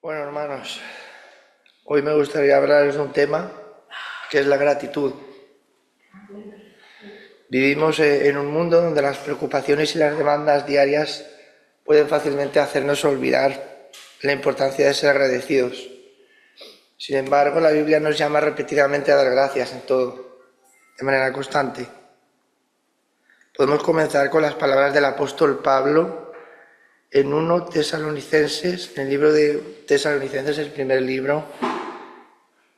Bueno, hermanos, hoy me gustaría hablarles de un tema que es la gratitud. Vivimos en un mundo donde las preocupaciones y las demandas diarias pueden fácilmente hacernos olvidar la importancia de ser agradecidos. Sin embargo, la Biblia nos llama repetidamente a dar gracias en todo, de manera constante. Podemos comenzar con las palabras del apóstol Pablo en 1 Tesalonicenses, en el libro de Tesalonicenses, el primer libro,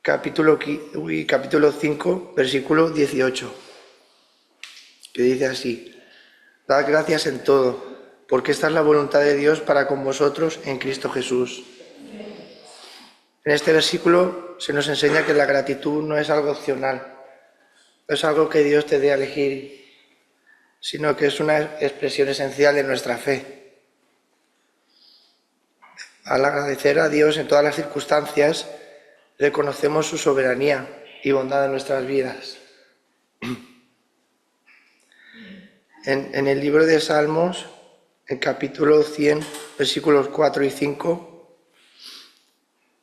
capítulo 5, versículo 18, que dice así: Dad gracias en todo, porque esta es la voluntad de Dios para con vosotros en Cristo Jesús. En este versículo se nos enseña que la gratitud no es algo opcional, no es algo que Dios te dé a elegir, sino que es una expresión esencial de nuestra fe. Al agradecer a Dios en todas las circunstancias, reconocemos su soberanía y bondad en nuestras vidas. En el libro de Salmos, en capítulo 100, versículos 4 y 5,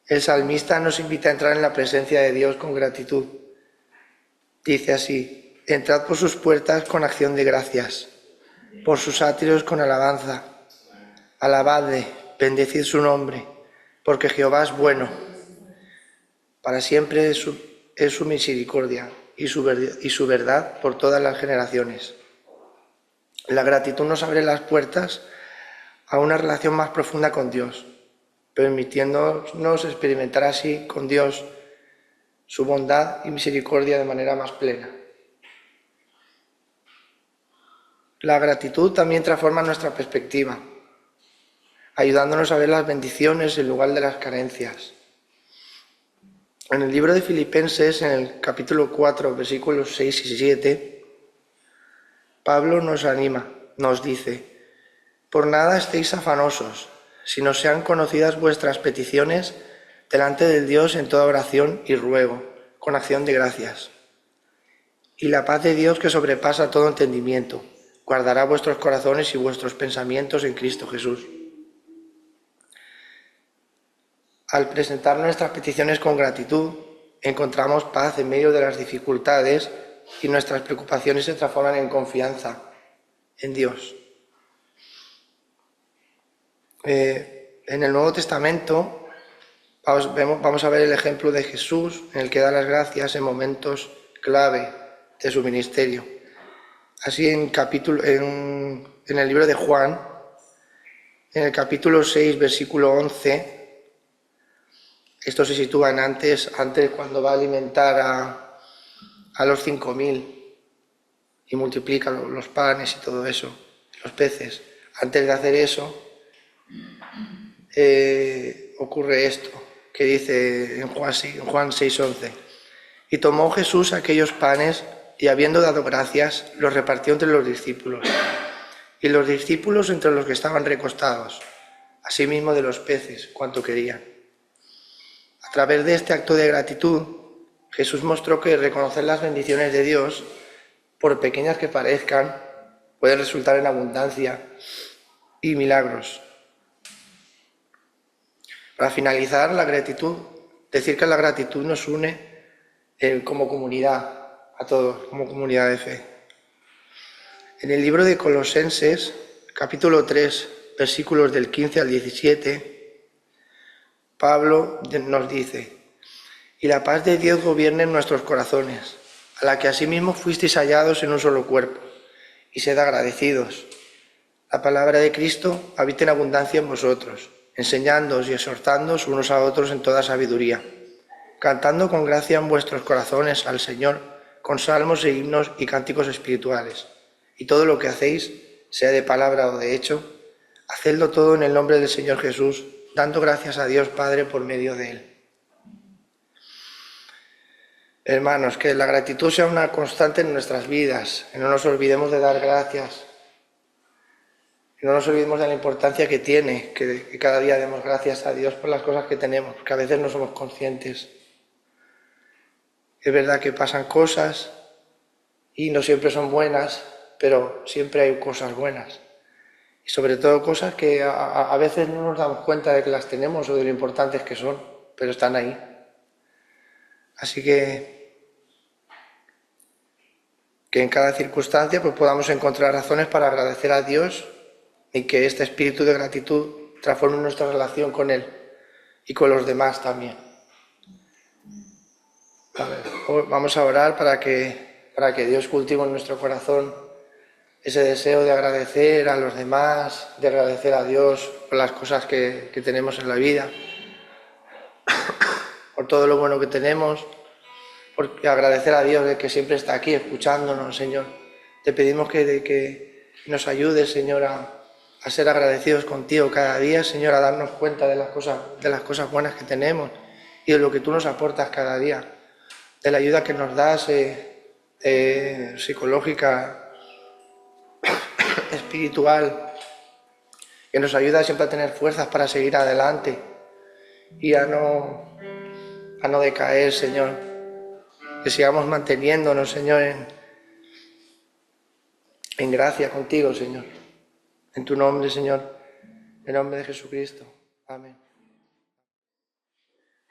el salmista nos invita a entrar en la presencia de Dios con gratitud. Dice así: entrad por sus puertas con acción de gracias, por sus átrios con alabanza. Alabadle, bendecid su nombre, porque Jehová es bueno. Para siempre es su misericordia y su verdad por todas las generaciones. La gratitud nos abre las puertas a una relación más profunda con Dios, permitiéndonos experimentar así con Dios su bondad y misericordia de manera más plena. La gratitud también transforma nuestra perspectiva, ayudándonos a ver las bendiciones en lugar de las carencias. En el libro de Filipenses, en el capítulo 4, versículos 6 y 7, Pablo nos anima, nos dice: por nada estéis afanosos, sino sean conocidas vuestras peticiones delante del Dios en toda oración y ruego, con acción de gracias. Y la paz de Dios, que sobrepasa todo entendimiento, guardará vuestros corazones y vuestros pensamientos en Cristo Jesús. Al presentar nuestras peticiones con gratitud, encontramos paz en medio de las dificultades y nuestras preocupaciones se transforman en confianza en Dios. En el Nuevo Testamento vamos a ver el ejemplo de Jesús, en el que da las gracias en momentos clave de su ministerio. Así en el libro de Juan, en el capítulo 6, versículo 11, esto se sitúa en antes cuando va a alimentar a los 5.000 y multiplica los panes y todo eso, los peces. Antes de hacer eso, ocurre esto, que dice en Juan 6:11: y tomó Jesús aquellos panes y, habiendo dado gracias, los repartió entre los discípulos, y los discípulos entre los que estaban recostados, asimismo de los peces, cuanto querían. A través de este acto de gratitud, Jesús mostró que reconocer las bendiciones de Dios, por pequeñas que parezcan, pueden resultar en abundancia y milagros. Para finalizar, la gratitud, decir que la gratitud nos une como comunidad, a todos, como comunidad de fe. En el libro de Colosenses, capítulo 3, versículos del 15 al 17, Pablo nos dice: y la paz de Dios gobierne en nuestros corazones, a la que asimismo fuisteis hallados en un solo cuerpo, y sed agradecidos. La palabra de Cristo habita en abundancia en vosotros, enseñándoos y exhortándoos unos a otros en toda sabiduría, cantando con gracia en vuestros corazones al Señor, con salmos e himnos y cánticos espirituales. Y todo lo que hacéis, sea de palabra o de hecho, hacedlo todo en el nombre del Señor Jesús, dando gracias a Dios Padre por medio de Él. Hermanos, que la gratitud sea una constante en nuestras vidas, que no nos olvidemos de dar gracias, que no nos olvidemos de la importancia que tiene, que cada día demos gracias a Dios por las cosas que tenemos, porque a veces no somos conscientes. Es verdad que pasan cosas y no siempre son buenas, pero siempre hay cosas buenas. Y sobre todo cosas que a veces no nos damos cuenta de que las tenemos o de lo importantes que son, pero están ahí. Así que en cada circunstancia pues podamos encontrar razones para agradecer a Dios y que este espíritu de gratitud transforme nuestra relación con Él y con los demás también. Vamos a orar para que Dios cultive en nuestro corazón ese deseo de agradecer a los demás, de agradecer a Dios por las cosas que tenemos en la vida, por todo lo bueno que tenemos, porque agradecer a Dios de que siempre está aquí escuchándonos, Señor. Te pedimos que nos ayudes, Señor, a ser agradecidos contigo cada día, Señor, a darnos cuenta de las cosas buenas que tenemos y de lo que tú nos aportas cada día, de la ayuda que nos das psicológica, espiritual, que nos ayuda siempre a tener fuerzas para seguir adelante y a no decaer, Señor. Que sigamos manteniéndonos, Señor, en gracia contigo, Señor. En tu nombre, Señor, en nombre de Jesucristo. Amén.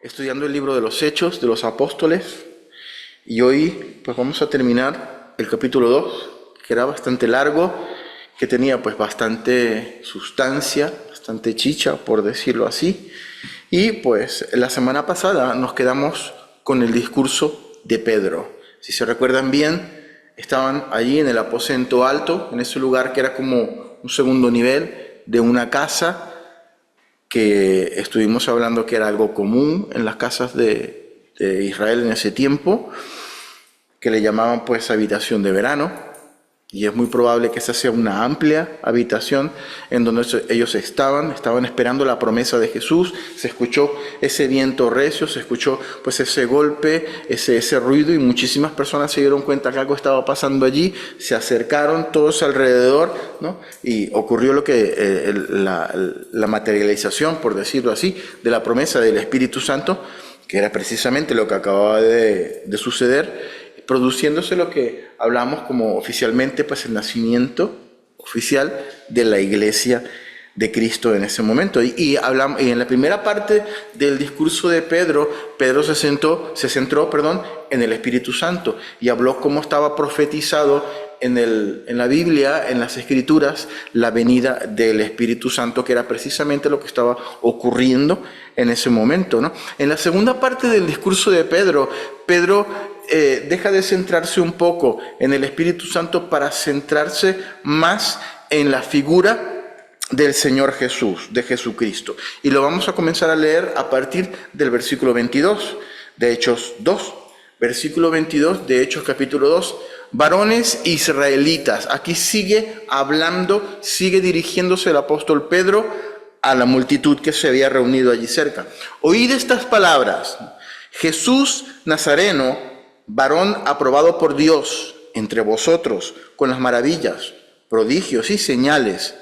Estudiando el libro de los Hechos de los Apóstoles, y hoy pues vamos a terminar el capítulo 2, que era bastante largo, que tenía pues bastante sustancia, bastante chicha, por decirlo así. Y pues la semana pasada nos quedamos con el discurso de Pedro. Si se recuerdan bien, estaban allí en el aposento alto, en ese lugar que era como un segundo nivel de una casa, que estuvimos hablando que era algo común en las casas de Israel en ese tiempo, que le llamaban pues habitación de verano. Y es muy probable que esa sea una amplia habitación en donde ellos estaban esperando la promesa de Jesús. Se escuchó ese viento recio, se escuchó pues ese golpe, ese ruido, y muchísimas personas se dieron cuenta que algo estaba pasando allí, se acercaron todos alrededor, ¿no? Y ocurrió lo que la materialización, por decirlo así, de la promesa del Espíritu Santo, que era precisamente lo que acababa de suceder, produciéndose lo que hablamos como oficialmente pues el nacimiento oficial de la Iglesia de Cristo en ese momento. Y en la primera parte del discurso de Pedro se centró en el Espíritu Santo y habló cómo estaba profetizado en la Biblia, en las Escrituras, la venida del Espíritu Santo, que era precisamente lo que estaba ocurriendo en ese momento, ¿no? En la segunda parte del discurso de Pedro deja de centrarse un poco en el Espíritu Santo para centrarse más en la figura del Señor Jesús, de Jesucristo. Y lo vamos a comenzar a leer a partir del versículo 22 de Hechos 2. Versículo 22 de Hechos capítulo 2. Varones israelitas. Aquí sigue hablando, sigue dirigiéndose el apóstol Pedro a la multitud que se había reunido allí cerca. Oíd estas palabras. Jesús Nazareno, varón aprobado por Dios entre vosotros, con las maravillas, prodigios y señales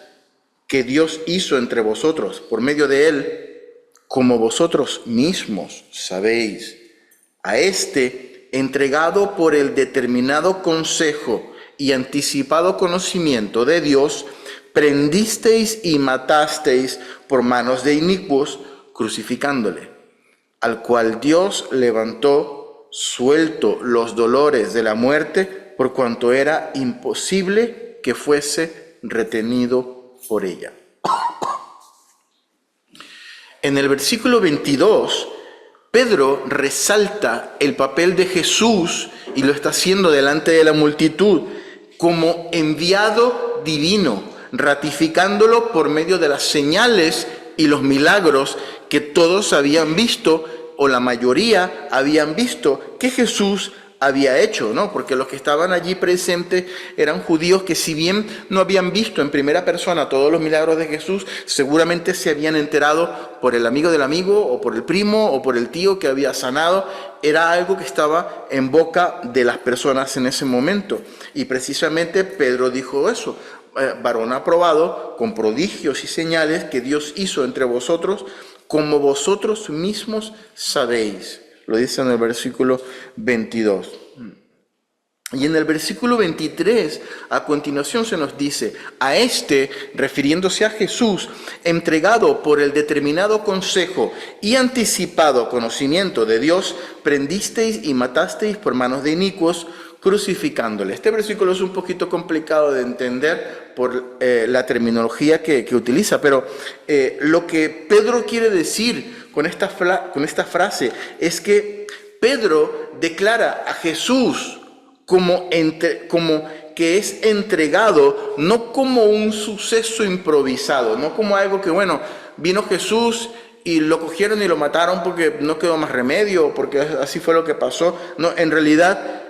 que Dios hizo entre vosotros por medio de él, como vosotros mismos sabéis. A este, entregado por el determinado consejo y anticipado conocimiento de Dios, prendisteis y matasteis por manos de inicuos, crucificándole, al cual Dios levantó, suelto los dolores de la muerte, por cuanto era imposible que fuese retenido por ella. En el versículo 22, Pedro resalta el papel de Jesús, y lo está haciendo delante de la multitud, como enviado divino, ratificándolo por medio de las señales y los milagros que todos habían visto, o la mayoría habían visto, que Jesús había hecho, ¿no? Porque los que estaban allí presentes eran judíos que, si bien no habían visto en primera persona todos los milagros de Jesús, seguramente se habían enterado por el amigo del amigo, o por el primo, o por el tío que había sanado. Era algo que estaba en boca de las personas en ese momento. Y precisamente Pedro dijo eso: varón aprobado, con prodigios y señales que Dios hizo entre vosotros, como vosotros mismos sabéis. Lo dice en el versículo 22. Y en el versículo 23, a continuación se nos dice, a este, refiriéndose a Jesús, entregado por el determinado consejo y anticipado conocimiento de Dios, prendisteis y matasteis por manos de inicuos, crucificándole. Este versículo es un poquito complicado de entender por la terminología que utiliza, pero lo que Pedro quiere decir con esta frase es que Pedro declara a Jesús como que es entregado, no como un suceso improvisado, no como algo que, bueno, vino Jesús y lo cogieron y lo mataron porque no quedó más remedio, porque así fue lo que pasó. No, en realidad,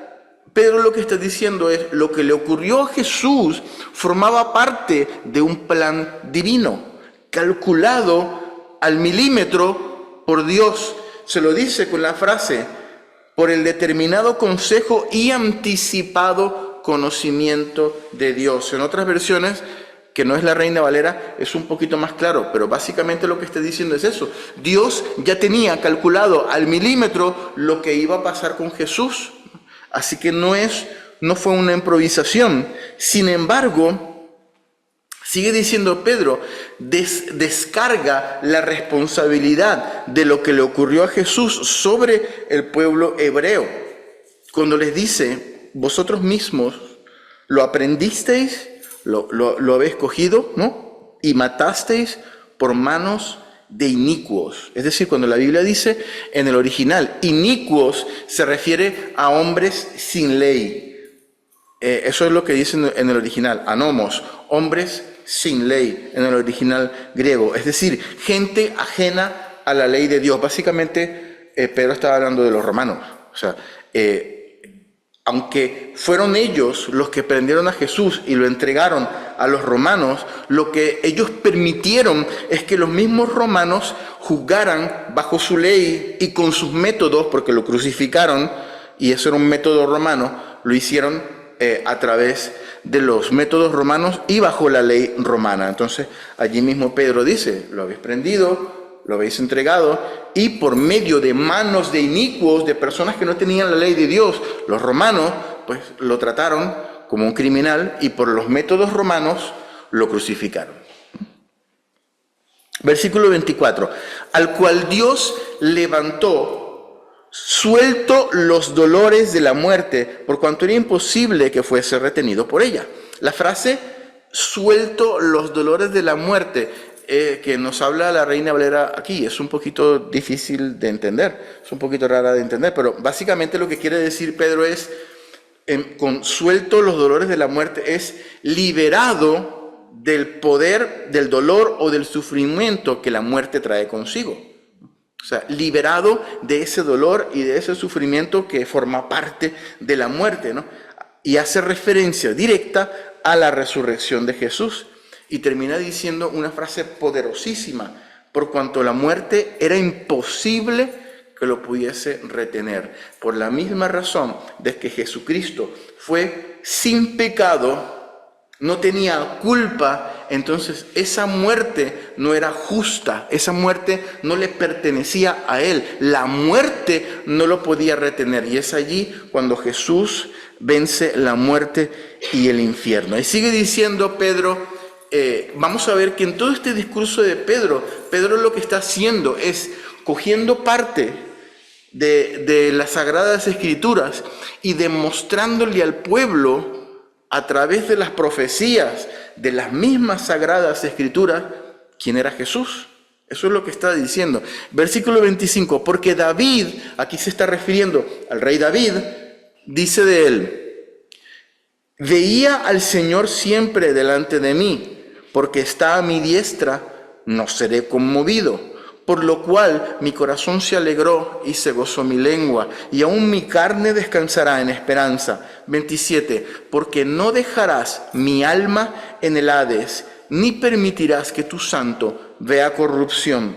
Pedro lo que está diciendo es, lo que le ocurrió a Jesús formaba parte de un plan divino, calculado al milímetro por Dios. Se lo dice con la frase, por el determinado consejo y anticipado conocimiento de Dios. En otras versiones, que no es la Reina Valera, es un poquito más claro, pero básicamente lo que está diciendo es eso. Dios ya tenía calculado al milímetro lo que iba a pasar con Jesús. Así que no fue una improvisación. Sin embargo, sigue diciendo Pedro, descarga la responsabilidad de lo que le ocurrió a Jesús sobre el pueblo hebreo. Cuando les dice, vosotros mismos lo aprendisteis, lo habéis cogido, ¿no? Y matasteis por manos de inicuos. Es decir, cuando la Biblia dice en el original, inicuos se refiere a hombres sin ley. Eso es lo que dice en el original, anomos, hombres sin ley, en el original griego. Es decir, gente ajena a la ley de Dios. Básicamente, Pedro estaba hablando de los romanos. O sea, aunque fueron ellos los que prendieron a Jesús y lo entregaron a los romanos, lo que ellos permitieron es que los mismos romanos juzgaran bajo su ley y con sus métodos, porque lo crucificaron, y eso era un método romano, lo hicieron a través de los métodos romanos y bajo la ley romana. Entonces, allí mismo Pedro dice, lo habéis prendido, lo habéis entregado, y por medio de manos de inicuos, de personas que no tenían la ley de Dios, los romanos, pues lo trataron como un criminal y por los métodos romanos lo crucificaron. Versículo 24, al cual Dios levantó, suelto los dolores de la muerte, por cuanto era imposible que fuese retenido por ella. La frase, suelto los dolores de la muerte, que nos habla la Reina Valera aquí, es un poquito difícil de entender, es un poquito rara de entender, pero básicamente lo que quiere decir Pedro es, con suelto los dolores de la muerte, es liberado del poder, del dolor o del sufrimiento que la muerte trae consigo. O sea, liberado de ese dolor y de ese sufrimiento que forma parte de la muerte, ¿no? Y hace referencia directa a la resurrección de Jesús. Y termina diciendo una frase poderosísima, por cuanto la muerte era imposible que lo pudiese retener. Por la misma razón de que Jesucristo fue sin pecado, no tenía culpa, entonces esa muerte no era justa, esa muerte no le pertenecía a él, la muerte no lo podía retener, y es allí cuando Jesús vence la muerte y el infierno. Y sigue diciendo Pedro, vamos a ver que en todo este discurso de Pedro lo que está haciendo es cogiendo parte de las Sagradas Escrituras y demostrándole al pueblo a través de las profecías de las mismas Sagradas Escrituras quién era Jesús. Eso es lo que está diciendo. Versículo 25, porque David, aquí se está refiriendo al rey David, dice de él, veía al Señor siempre delante de mí, porque está a mi diestra, no seré conmovido. Por lo cual mi corazón se alegró y se gozó mi lengua, y aún mi carne descansará en esperanza. 27, porque no dejarás mi alma en el Hades, ni permitirás que tu santo vea corrupción.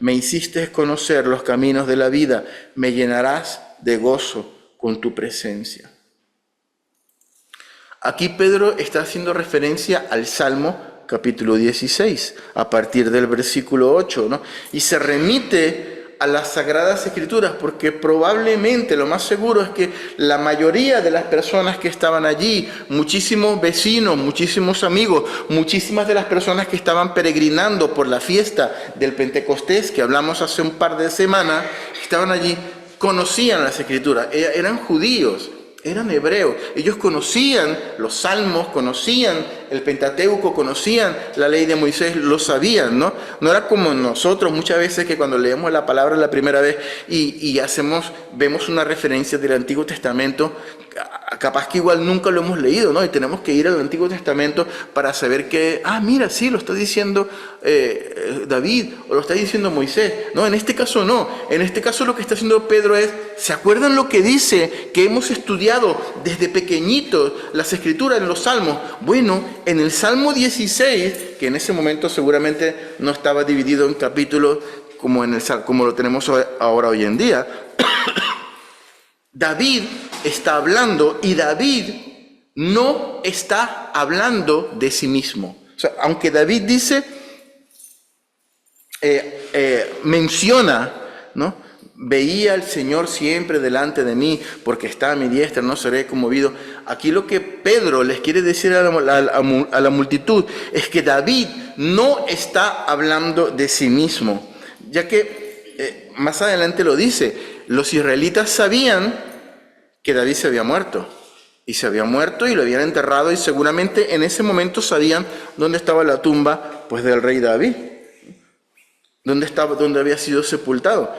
Me hiciste conocer los caminos de la vida, me llenarás de gozo con tu presencia. Aquí Pedro está haciendo referencia al Salmo capítulo 16, a partir del versículo 8, ¿no? Y se remite a las Sagradas Escrituras, porque probablemente lo más seguro es que la mayoría de las personas que estaban allí, muchísimos vecinos, muchísimos amigos, muchísimas de las personas que estaban peregrinando por la fiesta del Pentecostés, que hablamos hace un par de semanas, que estaban allí, conocían las Escrituras, eran judíos, eran hebreos, ellos conocían los salmos, conocían el Pentateuco, conocían la ley de Moisés, lo sabían, ¿no? No era como nosotros muchas veces que cuando leemos la palabra la primera vez y vemos una referencia del Antiguo Testamento, capaz que igual nunca lo hemos leído, ¿no? Y tenemos que ir al Antiguo Testamento para saber que, mira, sí, lo está diciendo David, o lo está diciendo Moisés. No, en este caso no. En este caso lo que está haciendo Pedro es, ¿se acuerdan lo que dice que hemos estudiado desde pequeñitos las Escrituras en los Salmos? Bueno, en el Salmo 16, que en ese momento seguramente no estaba dividido en capítulos como lo tenemos ahora hoy en día, David está hablando, y David no está hablando de sí mismo. O sea, aunque David dice, menciona, ¿no? Veía al Señor siempre delante de mí, porque está a mi diestra, no seré conmovido. Aquí lo que Pedro les quiere decir a la multitud es que David no está hablando de sí mismo, ya que más adelante lo dice. Los israelitas sabían que David se había muerto, y lo habían enterrado, y seguramente en ese momento sabían dónde estaba la tumba, pues, del rey David, dónde había sido sepultado.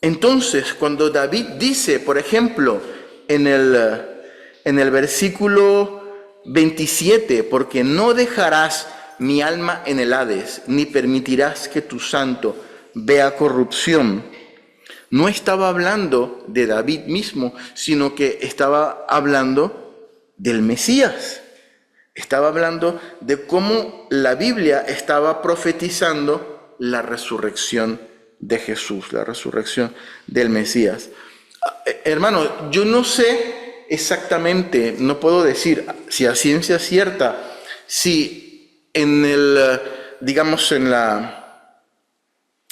Entonces, cuando David dice, por ejemplo, en el versículo 27, porque no dejarás mi alma en el Hades, ni permitirás que tu santo vea corrupción, no estaba hablando de David mismo, sino que estaba hablando del Mesías. Estaba hablando de cómo la Biblia estaba profetizando la resurrección de Jesús, la resurrección del Mesías. Hermano, yo no sé exactamente, no puedo decir si a ciencia cierta, si en la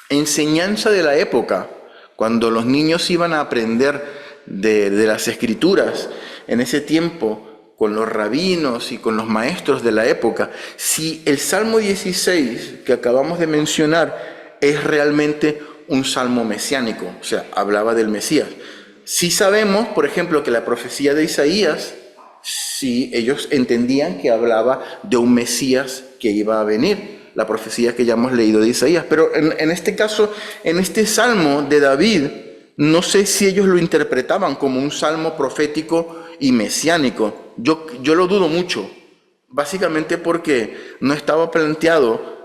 enseñanza de la época, cuando los niños iban a aprender de las Escrituras, en ese tiempo, con los rabinos y con los maestros de la época, si el Salmo 16 que acabamos de mencionar es realmente un salmo mesiánico, o sea, hablaba del Mesías. Sí sabemos, por ejemplo, que la profecía de Isaías, sí, ellos entendían que hablaba de un Mesías que iba a venir, la profecía que ya hemos leído de Isaías. Pero en este caso, en este salmo de David, no sé si ellos lo interpretaban como un salmo profético y mesiánico. Yo lo dudo mucho, básicamente porque no estaba planteado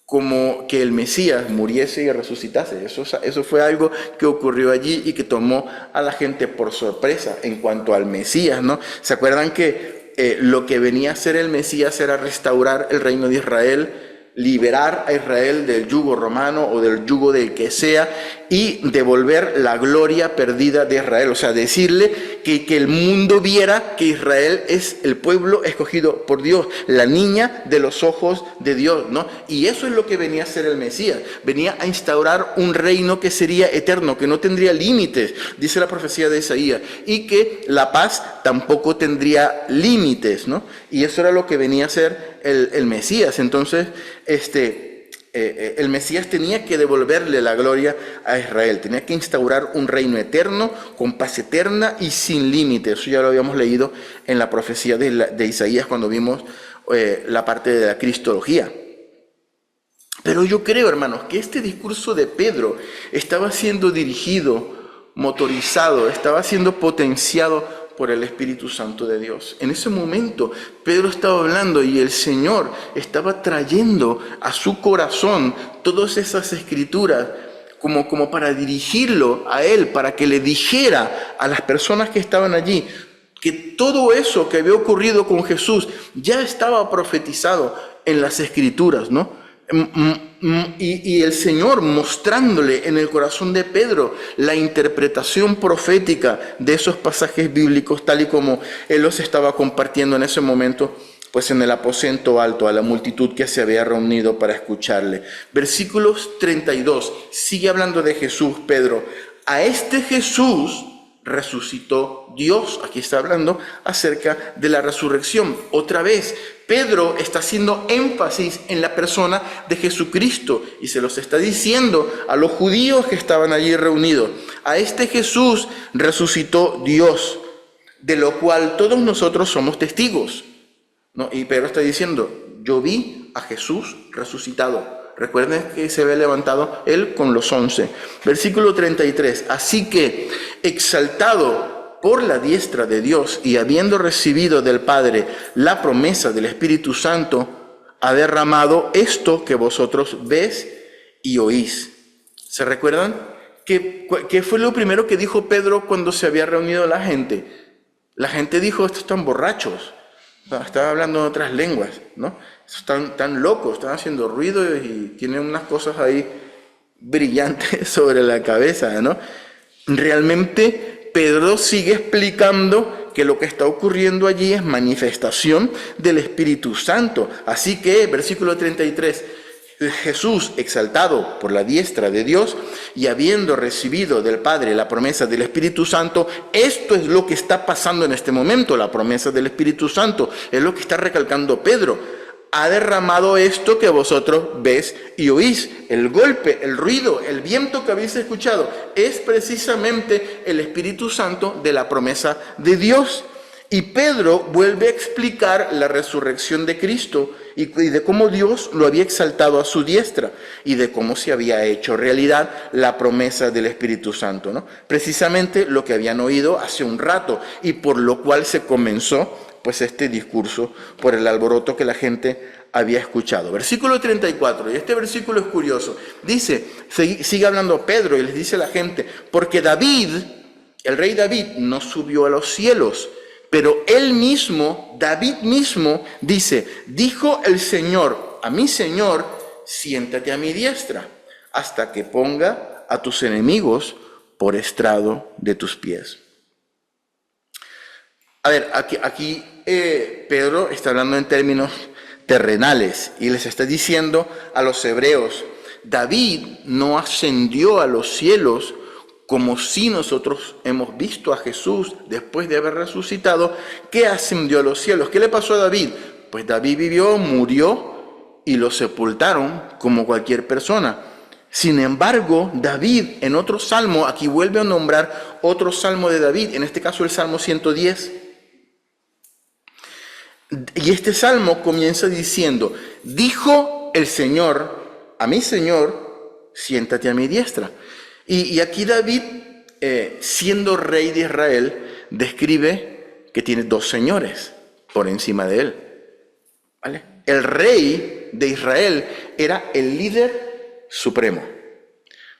como que el Mesías muriese y resucitase. Eso fue algo que ocurrió allí y que tomó a la gente por sorpresa en cuanto al Mesías, ¿no? ¿Se acuerdan que lo que venía a hacer el Mesías era restaurar el reino de Israel, liberar a Israel del yugo romano o del yugo del que sea, y devolver la gloria perdida de Israel? O sea, decirle que el mundo viera que Israel es el pueblo escogido por Dios, la niña de los ojos de Dios, ¿no? Y eso es lo que venía a hacer el Mesías. Venía a instaurar un reino que sería eterno, que no tendría límites, dice la profecía de Isaías, y que la paz tampoco tendría límites, ¿no? Y eso era lo que venía a hacer el Mesías. Entonces, el Mesías tenía que devolverle la gloria a Israel, tenía que instaurar un reino eterno, con paz eterna y sin límites. Eso ya lo habíamos leído en la profecía de Isaías cuando vimos la parte de la cristología. Pero yo creo, hermanos, que este discurso de Pedro estaba siendo dirigido, motorizado, estaba siendo potenciado por el Espíritu Santo de Dios. En ese momento Pedro estaba hablando y el Señor estaba trayendo a su corazón todas esas escrituras como para dirigirlo a él, para que le dijera a las personas que estaban allí que todo eso que había ocurrido con Jesús ya estaba profetizado en las escrituras, ¿no? Y el Señor mostrándole en el corazón de Pedro la interpretación profética de esos pasajes bíblicos, tal y como él los estaba compartiendo en ese momento pues en el aposento alto a la multitud que se había reunido para escucharle. Versículos 32, sigue hablando de Jesús, Pedro. A este Jesús resucitó Dios. Aquí está hablando acerca de la resurrección. Otra vez, Pedro está haciendo énfasis en la persona de Jesucristo y se los está diciendo a los judíos que estaban allí reunidos. A este Jesús resucitó Dios, de lo cual todos nosotros somos testigos, ¿no? Y Pedro está diciendo, yo vi a Jesús resucitado. Recuerden que se había levantado él con los 11. Versículo 33. Así que, exaltado por la diestra de Dios y habiendo recibido del Padre la promesa del Espíritu Santo, ha derramado esto que vosotros ves y oís. ¿Se recuerdan? ¿Qué fue lo primero que dijo Pedro cuando se había reunido la gente? La gente dijo, estos están borrachos. Estaba hablando en otras lenguas, ¿no? Están locos, están haciendo ruido y tienen unas cosas ahí brillantes sobre la cabeza, ¿no? Realmente Pedro sigue explicando que lo que está ocurriendo allí es manifestación del Espíritu Santo. Así que, versículo 33, Jesús, exaltado por la diestra de Dios y habiendo recibido del Padre la promesa del Espíritu Santo, esto es lo que está pasando en este momento, la promesa del Espíritu Santo, es lo que está recalcando Pedro. Ha derramado esto que vosotros ves y oís. El golpe, el ruido, el viento que habéis escuchado es precisamente el Espíritu Santo de la promesa de Dios. Y Pedro vuelve a explicar la resurrección de Cristo y de cómo Dios lo había exaltado a su diestra y de cómo se había hecho realidad la promesa del Espíritu Santo, ¿no? Precisamente lo que habían oído hace un rato y por lo cual se comenzó pues este discurso por el alboroto que la gente había escuchado. Versículo 34, y este versículo es curioso. Dice, sigue hablando Pedro y les dice a la gente, porque David, el rey David, no subió a los cielos, pero él mismo, David mismo, dice, dijo el Señor a mi Señor, siéntate a mi diestra, hasta que ponga a tus enemigos por estrado de tus pies. A ver, aquí Pedro está hablando en términos terrenales y les está diciendo a los hebreos, David no ascendió a los cielos como si nosotros hemos visto a Jesús después de haber resucitado, que ascendió a los cielos. ¿Qué le pasó a David? Pues David vivió, murió y lo sepultaron como cualquier persona. Sin embargo, David en otro salmo, aquí vuelve a nombrar otro salmo de David, en este caso el Salmo 110. Y este salmo comienza diciendo, dijo el Señor a mi Señor, siéntate a mi diestra. Y aquí David, siendo rey de Israel, describe que tiene dos señores por encima de él, ¿vale? El rey de Israel era el líder supremo.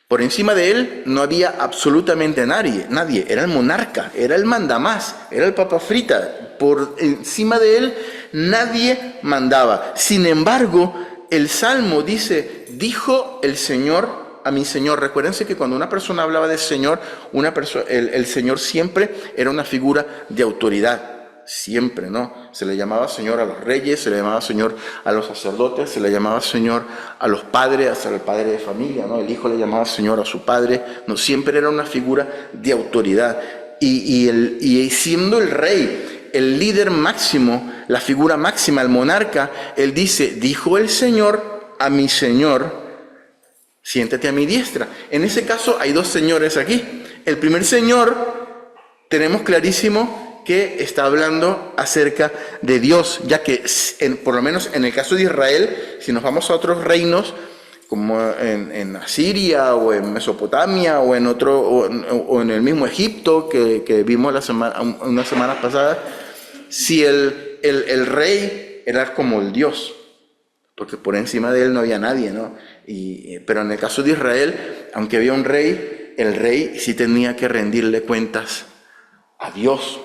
Por encima de él no había absolutamente nadie. Era el monarca, era el mandamás, era el papa frita. Por encima de él nadie mandaba. Sin embargo, el Salmo dice, dijo el Señor a mi Señor. Recuérdense que cuando una persona hablaba de Señor, el Señor siempre era una figura de autoridad. Siempre, ¿no? Se le llamaba Señor a los reyes, se le llamaba Señor a los sacerdotes, se le llamaba Señor a los padres, hasta el padre de familia, ¿no? El hijo le llamaba Señor a su padre, no, siempre era una figura de autoridad. Y siendo el rey, el líder máximo, la figura máxima, el monarca, él dice, dijo el Señor a mi Señor, siéntate a mi diestra. En ese caso hay dos señores aquí. El primer señor, tenemos clarísimo que está hablando acerca de Dios, ya que por lo menos en el caso de Israel, si nos vamos a otros reinos, como en Asiria o en Mesopotamia o en el mismo Egipto que vimos unas semanas pasadas, si el rey era como el Dios, porque por encima de él no había nadie, ¿no? Pero en el caso de Israel, aunque había un rey, el rey sí tenía que rendirle cuentas a Dios,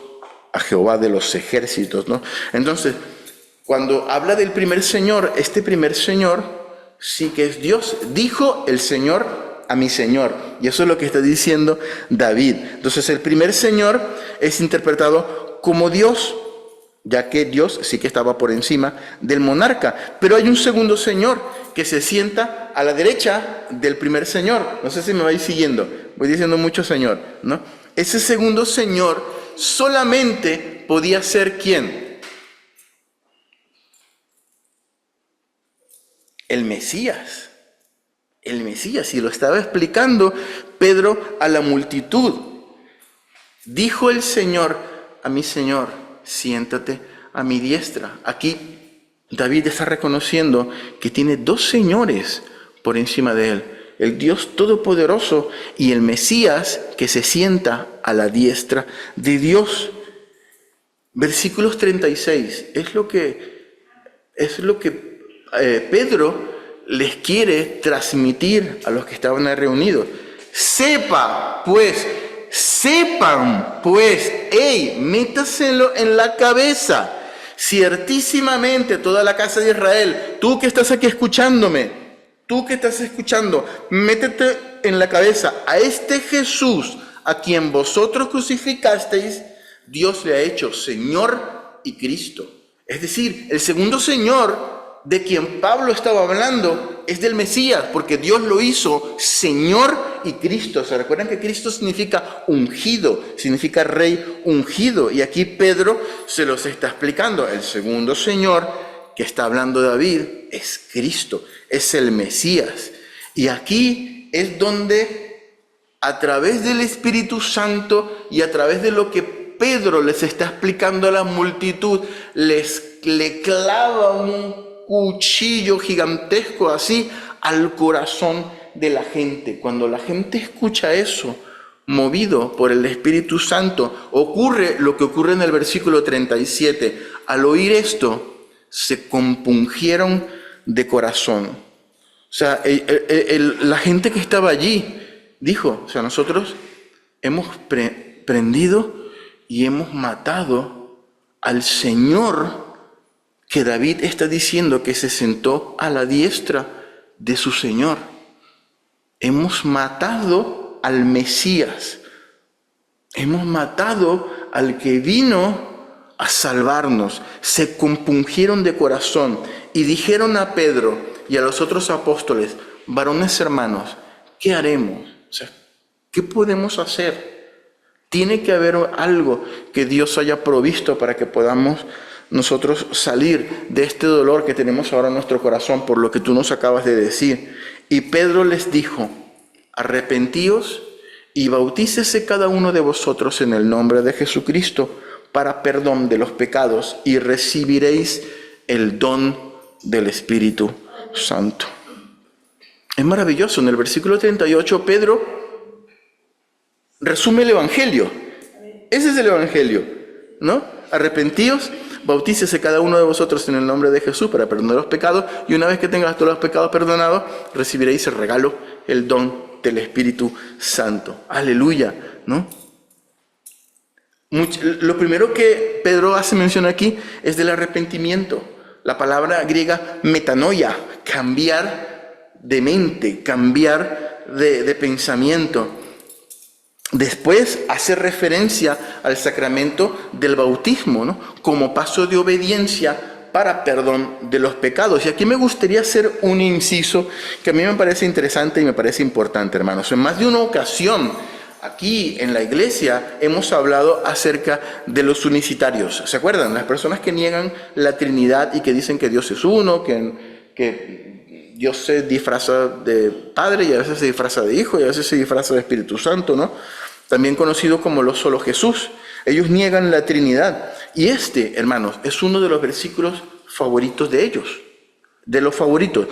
a Jehová de los ejércitos, ¿no? Entonces, cuando habla del primer señor, este primer señor sí que es Dios. Dijo el Señor a mi Señor. Y eso es lo que está diciendo David. Entonces, el primer señor es interpretado como Dios. ya que Dios sí que estaba por encima del monarca. Pero hay un segundo señor que se sienta a la derecha del primer señor. No sé si me vais siguiendo, voy diciendo mucho señor, ¿no? Ese segundo señor solamente podía ser ¿quién? El Mesías. El Mesías, y lo estaba explicando Pedro a la multitud. Dijo el Señor a mi Señor, siéntate a mi diestra. Aquí David está reconociendo que tiene dos señores por encima de él, el Dios Todopoderoso y el Mesías que se sienta a la diestra de Dios. Versículos 36, es lo que Pedro les quiere transmitir a los que estaban ahí reunidos. Sepan pues, métaselo en la cabeza. Ciertísimamente toda la casa de Israel, tú que estás aquí escuchándome, métete en la cabeza a este Jesús a quien vosotros crucificasteis, Dios le ha hecho Señor y Cristo. Es decir, el segundo Señor de quien Pablo estaba hablando es del Mesías, porque Dios lo hizo Señor y Cristo. ¿Se recuerdan que Cristo significa ungido, significa rey ungido? Y aquí Pedro se los está explicando. El segundo Señor que está hablando David es Cristo, es el Mesías. Y aquí es donde, a través del Espíritu Santo y a través de lo que Pedro les está explicando a la multitud, le clava un cuchillo gigantesco así al corazón de la gente. Cuando la gente escucha eso, movido por el Espíritu Santo, ocurre lo que ocurre en el versículo 37. Al oír esto, se compungieron de corazón. O sea, la gente que estaba allí dijo, o sea, nosotros hemos prendido y hemos matado al Señor que David está diciendo que se sentó a la diestra de su Señor. Hemos matado al Mesías. Hemos matado al que vino a salvarnos. Se compungieron de corazón y dijeron a Pedro y a los otros apóstoles, varones hermanos, ¿qué haremos? O sea, ¿qué podemos hacer? Tiene que haber algo que Dios haya provisto para que podamos nosotros salir de este dolor que tenemos ahora en nuestro corazón por lo que tú nos acabas de decir. Y Pedro les dijo, arrepentíos y bautícese cada uno de vosotros en el nombre de Jesucristo para perdón de los pecados y recibiréis el don del Espíritu Santo. Es maravilloso. En el versículo 38 Pedro resume el Evangelio. Ese es el Evangelio, ¿no? Arrepentíos, bautícese cada uno de vosotros en el nombre de Jesús para perdonar los pecados, y una vez que tengas todos los pecados perdonados, recibiréis el regalo, el don del Espíritu Santo. Aleluya, ¿no? Lo primero que Pedro hace mención aquí es del arrepentimiento. La palabra griega metanoia, cambiar de mente, cambiar de pensamiento. Después hace referencia al sacramento del bautismo, ¿no? Como paso de obediencia para perdón de los pecados. Y aquí me gustaría hacer un inciso que a mí me parece interesante y me parece importante, hermanos. En más de una ocasión, aquí en la iglesia hemos hablado acerca de los unicitarios. ¿Se acuerdan? Las personas que niegan la Trinidad y que dicen que Dios es uno, que Dios se disfraza de Padre y a veces se disfraza de Hijo y a veces se disfraza de Espíritu Santo, ¿no? También conocido como los solo Jesús. Ellos niegan la Trinidad. Y hermanos, es uno de los versículos favoritos de ellos, de los favoritos.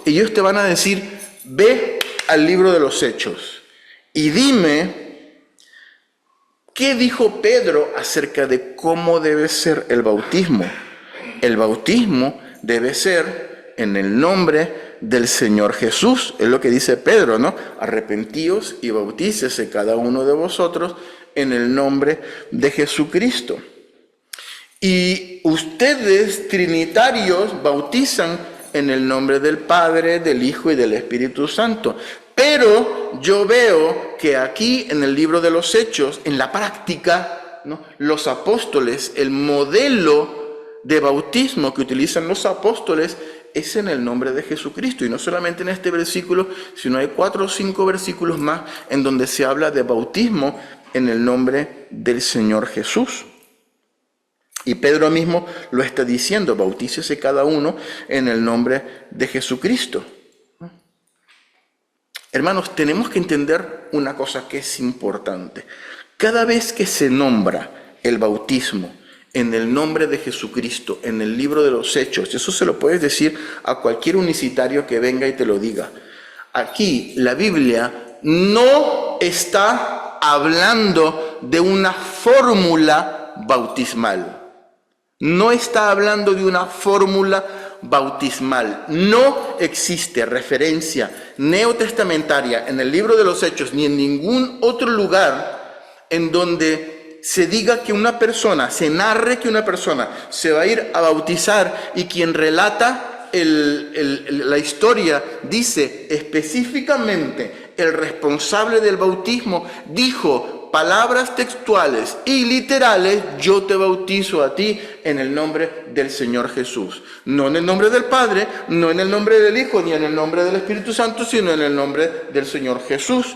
Ellos te van a decir, ve al libro de los Hechos y dime qué dijo Pedro acerca de cómo debe ser el bautismo. El bautismo debe ser en el nombre del Señor Jesús, es lo que dice Pedro, ¿no? Arrepentíos y bautícese cada uno de vosotros en el nombre de Jesucristo. Y ustedes, trinitarios, bautizan en el nombre del Padre, del Hijo y del Espíritu Santo. Pero yo veo que aquí en el libro de los Hechos, en la práctica, ¿no?, los apóstoles, el modelo de bautismo que utilizan los apóstoles es en el nombre de Jesucristo. Y no solamente en este versículo, sino hay 4 o 5 versículos más en donde se habla de bautismo en el nombre del Señor Jesús. Y Pedro mismo lo está diciendo: bautícese cada uno en el nombre de Jesucristo. Hermanos, tenemos que entender una cosa que es importante. Cada vez que se nombra el bautismo en el nombre de Jesucristo, en el libro de los Hechos, eso se lo puedes decir a cualquier unicitario que venga y te lo diga. Aquí la Biblia no está hablando de una fórmula bautismal. No está hablando de una fórmula bautismal. No existe referencia neotestamentaria en el libro de los Hechos ni en ningún otro lugar en donde se diga que una persona, se narre que una persona se va a ir a bautizar y quien relata la historia dice específicamente: el responsable del bautismo dijo palabras textuales y literales: yo te bautizo a ti en el nombre del Señor Jesús. No en el nombre del Padre, no en el nombre del Hijo, ni en el nombre del Espíritu Santo, sino en el nombre del Señor Jesús.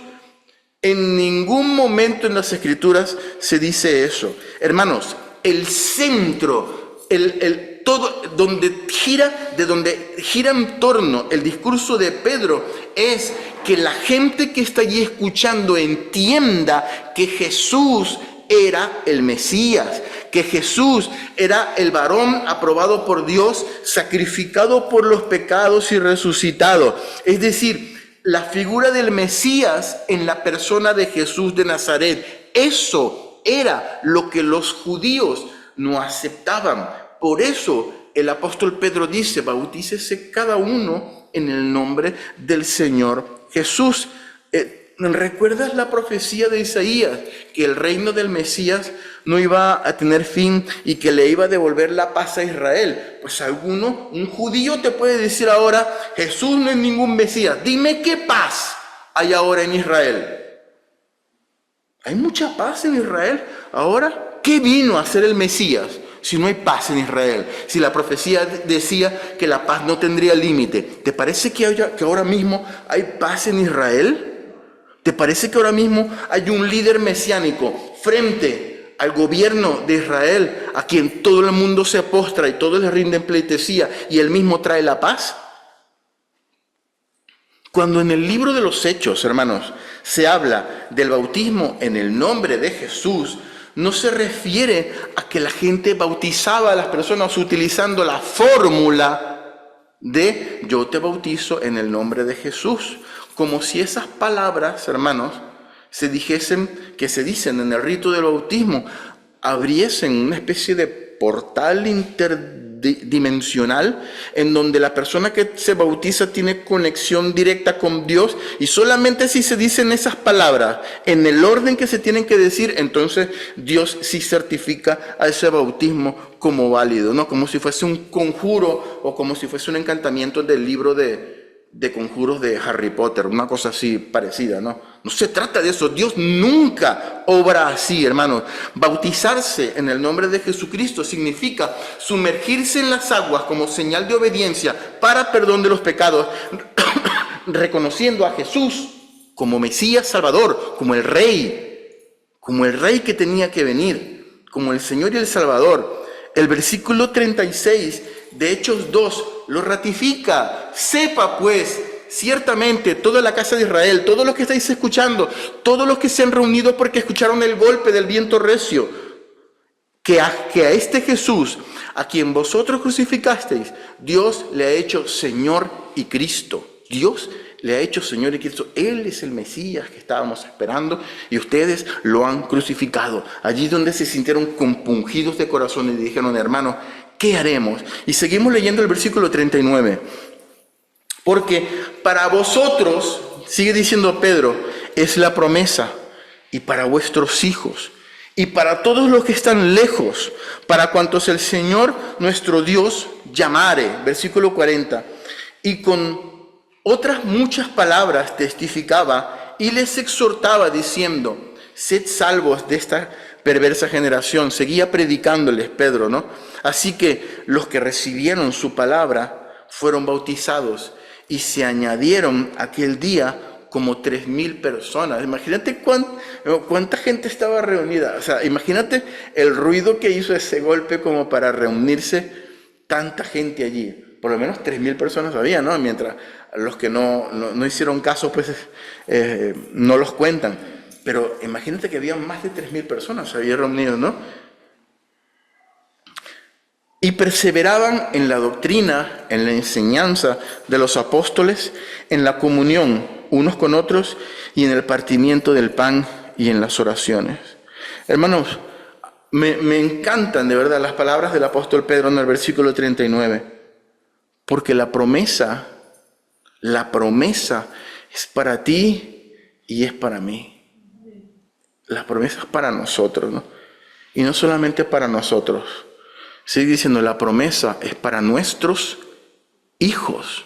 En ningún momento en las Escrituras se dice eso. Hermanos, el centro, todo donde gira en torno el discurso de Pedro es que la gente que está allí escuchando entienda que Jesús era el Mesías, que Jesús era el varón aprobado por Dios, sacrificado por los pecados y resucitado. Es decir, la figura del Mesías en la persona de Jesús de Nazaret. Eso era lo que los judíos no aceptaban. Por eso el apóstol Pedro dice: bautícese cada uno en el nombre del Señor Jesús. ¿Recuerdas la profecía de Isaías? Que el reino del Mesías no iba a tener fin y que le iba a devolver la paz a Israel. Pues un judío te puede decir ahora: Jesús no es ningún Mesías. Dime qué paz hay ahora en Israel. ¿Hay mucha paz en Israel ahora? ¿Qué vino a hacer el Mesías si no hay paz en Israel? Si la profecía decía que la paz no tendría límite. ¿Te parece que ahora mismo hay paz en Israel? ¿Te parece que ahora mismo hay un líder mesiánico frente al gobierno de Israel a quien todo el mundo se postra y todos le rinden pleitesía y él mismo trae la paz? Cuando en el libro de los Hechos, hermanos, se habla del bautismo en el nombre de Jesús, no se refiere a que la gente bautizaba a las personas utilizando la fórmula de yo te bautizo en el nombre de Jesús. Como si esas palabras, hermanos, se dicen en el rito del bautismo, abriesen una especie de portal interdimensional en donde la persona que se bautiza tiene conexión directa con Dios, y solamente si se dicen esas palabras en el orden que se tienen que decir, entonces Dios sí certifica a ese bautismo como válido, ¿no? Como si fuese un conjuro o como si fuese un encantamiento del libro de conjuros de Harry Potter, una cosa así parecida, ¿no? No se trata de eso. Dios nunca obra así, hermanos. Bautizarse en el nombre de Jesucristo significa sumergirse en las aguas como señal de obediencia para perdón de los pecados, reconociendo a Jesús como Mesías Salvador, como el Rey que tenía que venir, como el Señor y el Salvador. El versículo 36 de Hechos 2 lo ratifica. Sepa pues, ciertamente, toda la casa de Israel, todos los que estáis escuchando, todos los que se han reunido porque escucharon el golpe del viento recio, que a este Jesús, a quien vosotros crucificasteis, Dios le ha hecho Señor y Cristo. Dios le ha hecho Señor y Cristo. Él es el Mesías que estábamos esperando y ustedes lo han crucificado. Allí donde se sintieron compungidos de corazón y dijeron: hermano, ¿qué haremos? Y seguimos leyendo el versículo 39. Porque para vosotros, sigue diciendo Pedro, es la promesa, y para vuestros hijos, y para todos los que están lejos, para cuantos el Señor nuestro Dios llamare. Versículo 40. Y con otras muchas palabras testificaba y les exhortaba diciendo: sed salvos de esta perversa generación. Seguía predicándoles Pedro, ¿no? Así que los que recibieron su palabra fueron bautizados y se añadieron aquel día como 3,000 personas. Imagínate cuánta gente estaba reunida. O sea, imagínate el ruido que hizo ese golpe como para reunirse tanta gente allí. Por lo menos 3,000 personas había, ¿no? Mientras los que no hicieron caso, pues no los cuentan. Pero imagínate que había más de 3,000 personas, se habían reunido, ¿no? Y perseveraban en la doctrina, en la enseñanza de los apóstoles, en la comunión unos con otros y en el partimiento del pan y en las oraciones. Hermanos, me encantan de verdad las palabras del apóstol Pedro en el versículo 39, porque la promesa es para ti y es para mí. La promesa es para nosotros, ¿no? Y no solamente para nosotros. Sigue diciendo, la promesa es para nuestros hijos.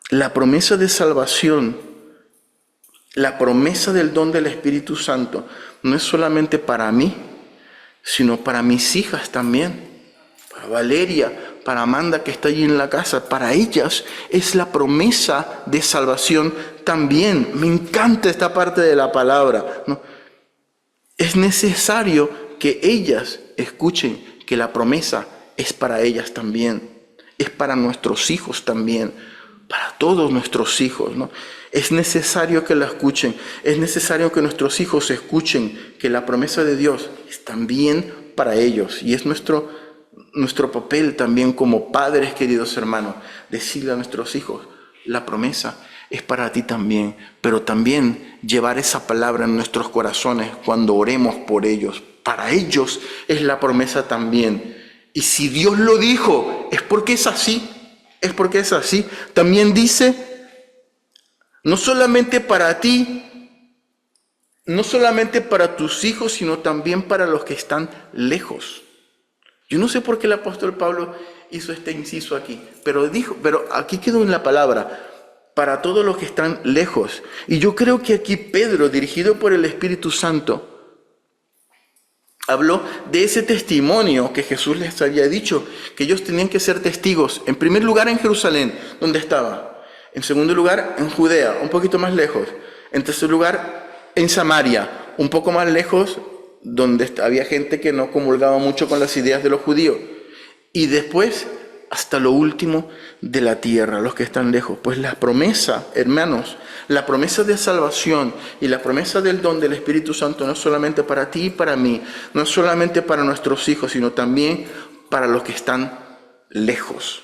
La promesa de salvación, la promesa del don del Espíritu Santo, no es solamente para mí, sino para mis hijas también. Para Valeria, para Amanda que está allí en la casa, para ellas es la promesa de salvación también. Me encanta esta parte de la palabra, ¿no? Es necesario que ellas escuchen que la promesa es para ellas también, es para nuestros hijos también, para todos nuestros hijos, ¿no? Es necesario que la escuchen, es necesario que nuestros hijos escuchen que la promesa de Dios es también para ellos, y es nuestro papel también como padres, queridos hermanos, decirle a nuestros hijos, la promesa es para ti también, pero también llevar esa palabra en nuestros corazones cuando oremos por ellos. Para ellos es la promesa también. Y si Dios lo dijo, es porque es así, es porque es así. También dice, no solamente para ti, no solamente para tus hijos, sino también para los que están lejos. Yo no sé por qué el apóstol Pablo hizo este inciso aquí, pero aquí quedó en la palabra, para todos los que están lejos. Y yo creo que aquí Pedro, dirigido por el Espíritu Santo, habló de ese testimonio que Jesús les había dicho, que ellos tenían que ser testigos, en primer lugar en Jerusalén, donde estaba, en segundo lugar en Judea, un poquito más lejos, en tercer lugar en Samaria, un poco más lejos, donde había gente que no comulgaba mucho con las ideas de los judíos, y después hasta lo último de la tierra, los que están lejos. Pues la promesa, hermanos, la promesa de salvación y la promesa del don del Espíritu Santo no es solamente para ti y para mí, no es solamente para nuestros hijos, sino también para los que están lejos.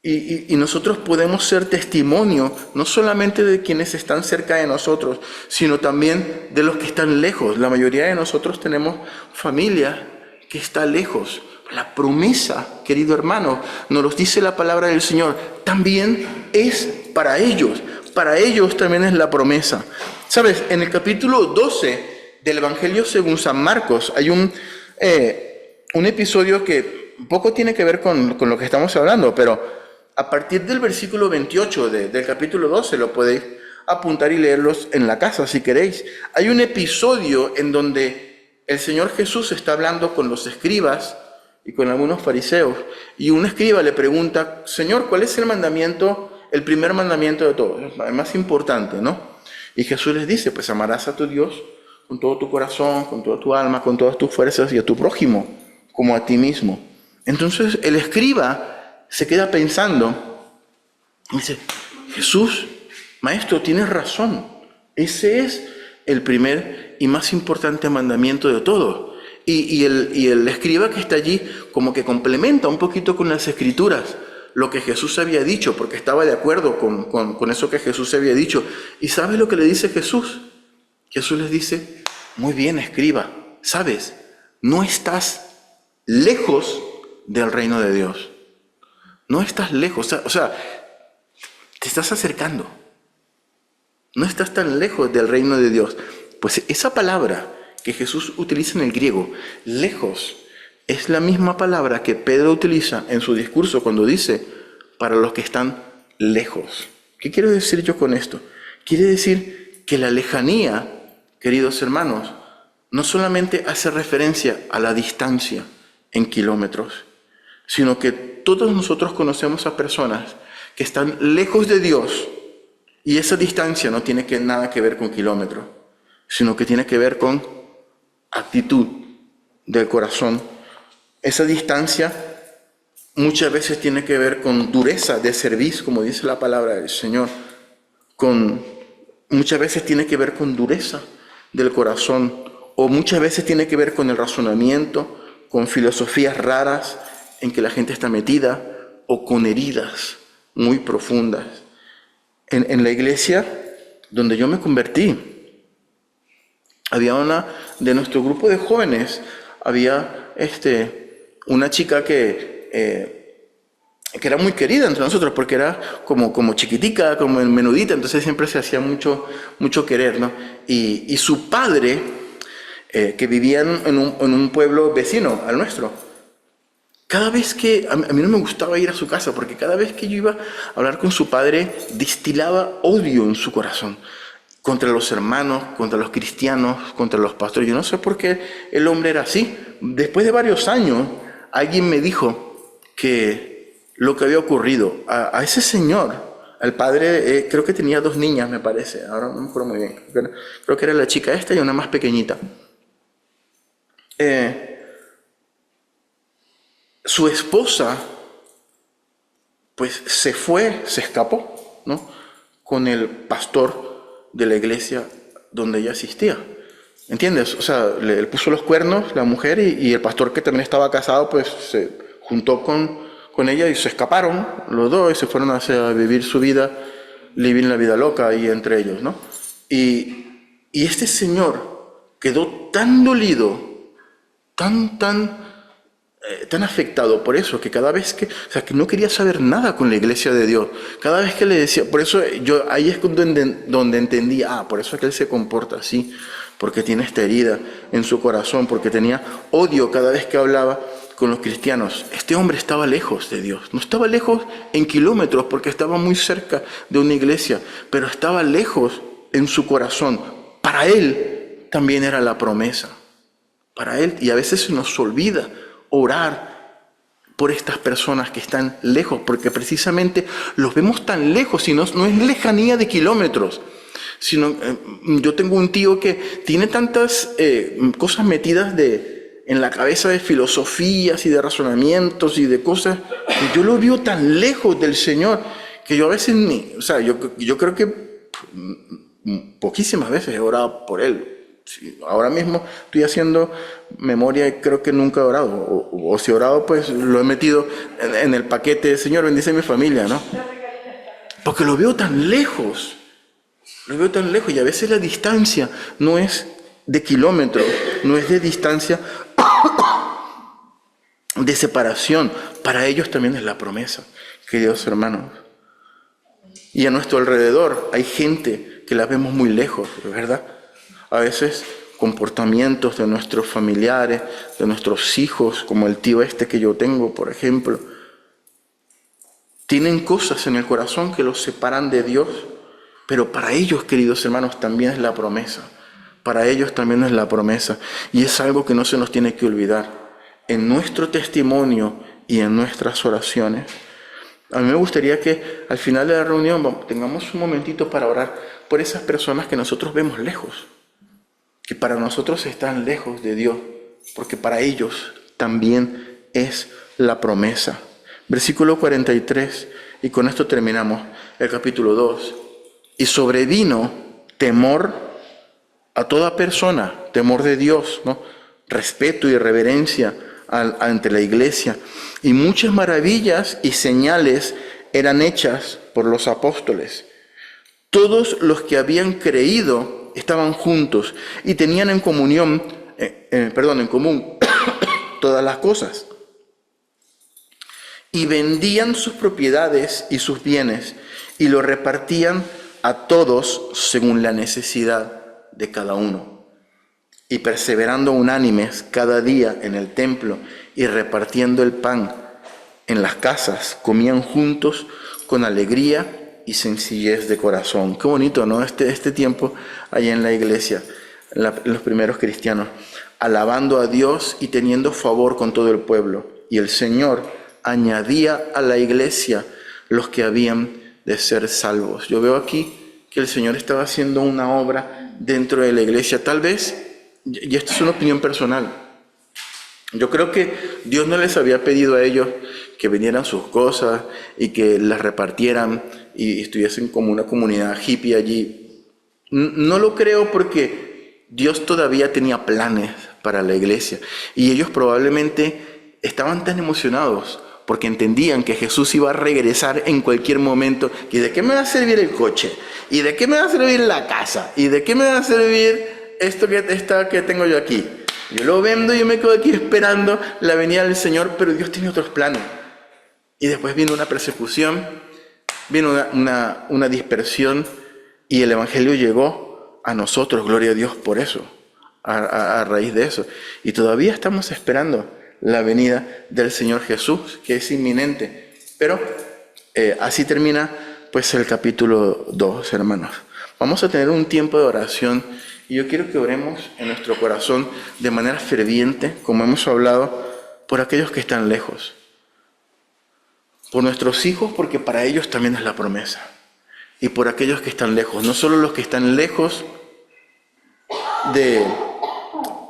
Y nosotros podemos ser testimonio no solamente de quienes están cerca de nosotros, sino también de los que están lejos. La mayoría de nosotros tenemos familia que está lejos. La promesa, querido hermano, nos lo dice la palabra del Señor, también es para ellos. Para ellos también es la promesa. ¿Sabes? En el capítulo 12 del Evangelio según San Marcos hay un episodio que un poco tiene que ver con lo que estamos hablando, pero a partir del versículo 28 del capítulo 12 lo podéis apuntar y leerlos en la casa si queréis. Hay un episodio en donde el Señor Jesús está hablando con los escribas y con algunos fariseos, y un escriba le pregunta, Señor, ¿cuál es el primer mandamiento de todos? El más importante, ¿no? Y Jesús les dice, pues amarás a tu Dios con todo tu corazón, con toda tu alma, con todas tus fuerzas, y a tu prójimo como a ti mismo. Entonces el escriba se queda pensando y dice, Jesús, maestro, tienes razón, ese es el primer y más importante mandamiento de todos. Y el escriba que está allí como que complementa un poquito con las escrituras lo que Jesús había dicho, porque estaba de acuerdo con eso que Jesús había dicho. ¿Y sabes lo que le dice Jesús? Jesús les dice, muy bien, escriba, ¿sabes? No estás lejos del reino de Dios. No estás lejos, o sea, te estás acercando. No estás tan lejos del reino de Dios. Pues esa palabra que Jesús utiliza en el griego, lejos, es la misma palabra que Pedro utiliza en su discurso cuando dice, para los que están lejos. ¿Qué quiero decir yo con esto? Quiere decir que la lejanía, queridos hermanos, no solamente hace referencia a la distancia en kilómetros, sino que todos nosotros conocemos a personas que están lejos de Dios y esa distancia no tiene nada que ver con kilómetros, sino que tiene que ver con actitud del corazón. Esa distancia muchas veces tiene que ver con dureza de cerviz, como dice la palabra del Señor. Muchas veces tiene que ver con dureza del corazón, o muchas veces tiene que ver con el razonamiento, con filosofías raras en que la gente está metida, o con heridas muy profundas. En la iglesia donde yo me convertí, había una de nuestro grupo de jóvenes, había una chica que era muy querida entre nosotros porque era como chiquitica, como menudita, entonces siempre se hacía mucho querer, ¿no? Y su padre, que vivía en un pueblo vecino al nuestro, cada vez que, a mí no me gustaba ir a su casa, porque cada vez que yo iba a hablar con su padre, distilaba odio en su corazón, contra los hermanos, contra los cristianos, contra los pastores. Yo no sé por qué el hombre era así. Después de varios años, alguien me dijo que lo que había ocurrido a ese señor, al padre, creo que tenía 2 niñas, me parece, ahora no me acuerdo muy bien, creo que era la chica esta y una más pequeñita. Su esposa, pues se escapó, ¿no? Con el pastor de la iglesia donde ella asistía. ¿Entiendes? O sea, le puso los cuernos la mujer y el pastor, que también estaba casado, pues se juntó con ella y se escaparon los dos y se fueron a vivir su vida, vivir la vida loca ahí entre ellos, ¿no? Y este señor quedó tan dolido, tan afectado por eso, que cada vez que no quería saber nada con la iglesia de Dios. Cada vez que le decía, por eso yo ahí es donde entendí, por eso es que él se comporta así, porque tiene esta herida en su corazón, porque tenía odio cada vez que hablaba con los cristianos. Este hombre estaba lejos de Dios, no estaba lejos en kilómetros porque estaba muy cerca de una iglesia, pero estaba lejos en su corazón. Para él también era la promesa, para él, y a veces se nos olvida orar por estas personas que están lejos, porque precisamente los vemos tan lejos, y no es lejanía de kilómetros, sino yo tengo un tío que tiene tantas cosas metidas en la cabeza, de filosofías y de razonamientos y de cosas, que yo lo veo tan lejos del Señor, que yo a veces yo creo que poquísimas veces he orado por él. Sí, ahora mismo estoy haciendo memoria y creo que nunca he orado, o si he orado, pues lo he metido en el paquete, Señor, bendice a mi familia, ¿no? Porque lo veo tan lejos, y a veces la distancia no es de kilómetros, no es de distancia de separación. Para ellos también es la promesa, queridos hermanos. Y a nuestro alrededor hay gente que la vemos muy lejos, ¿verdad? A veces comportamientos de nuestros familiares, de nuestros hijos, como el tío que yo tengo, por ejemplo, tienen cosas en el corazón que los separan de Dios, pero para ellos, queridos hermanos, también es la promesa. Para ellos también es la promesa. Y es algo que no se nos tiene que olvidar en nuestro testimonio y en nuestras oraciones. A mí me gustaría que al final de la reunión tengamos un momentito para orar por esas personas que nosotros vemos lejos, que para nosotros están lejos de Dios, porque para ellos también es la promesa. Versículo 43, y con esto terminamos el capítulo 2. Y sobrevino temor a toda persona, temor de Dios, ¿no? Respeto y reverencia ante la iglesia. Y muchas maravillas y señales eran hechas por los apóstoles. Todos los que habían creído estaban juntos y tenían en común todas las cosas. Y vendían sus propiedades y sus bienes y lo repartían a todos según la necesidad de cada uno. Y perseverando unánimes cada día en el templo y repartiendo el pan en las casas, comían juntos con alegría y sencillez de corazón. Qué bonito, ¿no? Este tiempo allá en la iglesia. los primeros cristianos, alabando a Dios y teniendo favor con todo el pueblo. Y el Señor añadía a la iglesia los que habían de ser salvos. Yo veo aquí que el Señor estaba haciendo una obra dentro de la iglesia. Tal vez, y esto es una opinión personal, yo creo que Dios no les había pedido a ellos que vinieran sus cosas y que las repartieran y estuviesen como una comunidad hippie allí. No lo creo, porque Dios todavía tenía planes para la iglesia y ellos probablemente estaban tan emocionados porque entendían que Jesús iba a regresar en cualquier momento. ¿Y de qué me va a servir el coche? ¿Y de qué me va a servir la casa? ¿Y de qué me va a servir esto que tengo yo aquí? Yo lo vendo y yo me quedo aquí esperando la venida del Señor, pero Dios tiene otros planes. Y después vino una persecución, vino una dispersión, y el Evangelio llegó a nosotros, gloria a Dios por eso, a raíz de eso. Y todavía estamos esperando la venida del Señor Jesús, que es inminente. Pero así termina pues el capítulo 2, hermanos. Vamos a tener un tiempo de oración y yo quiero que oremos en nuestro corazón de manera ferviente, como hemos hablado, por aquellos que están lejos. Por nuestros hijos, porque para ellos también es la promesa. Y por aquellos que están lejos, no solo los que están lejos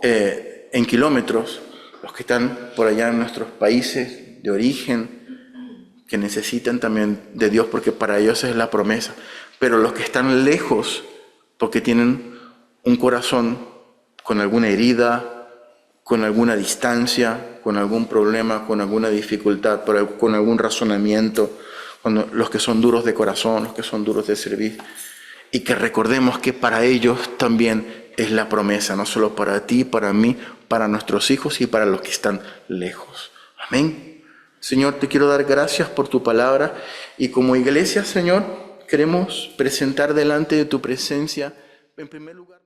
en kilómetros, los que están por allá en nuestros países de origen, que necesitan también de Dios, porque para ellos es la promesa. Pero los que están lejos, porque tienen un corazón con alguna herida, con alguna distancia, con algún problema, con alguna dificultad, con algún razonamiento, los que son duros de corazón, los que son duros de servir, y que recordemos que para ellos también es la promesa, no solo para ti, para mí, para nuestros hijos y para los que están lejos. Amén. Señor, te quiero dar gracias por tu palabra, y como iglesia, Señor, queremos presentar delante de tu presencia, en primer lugar,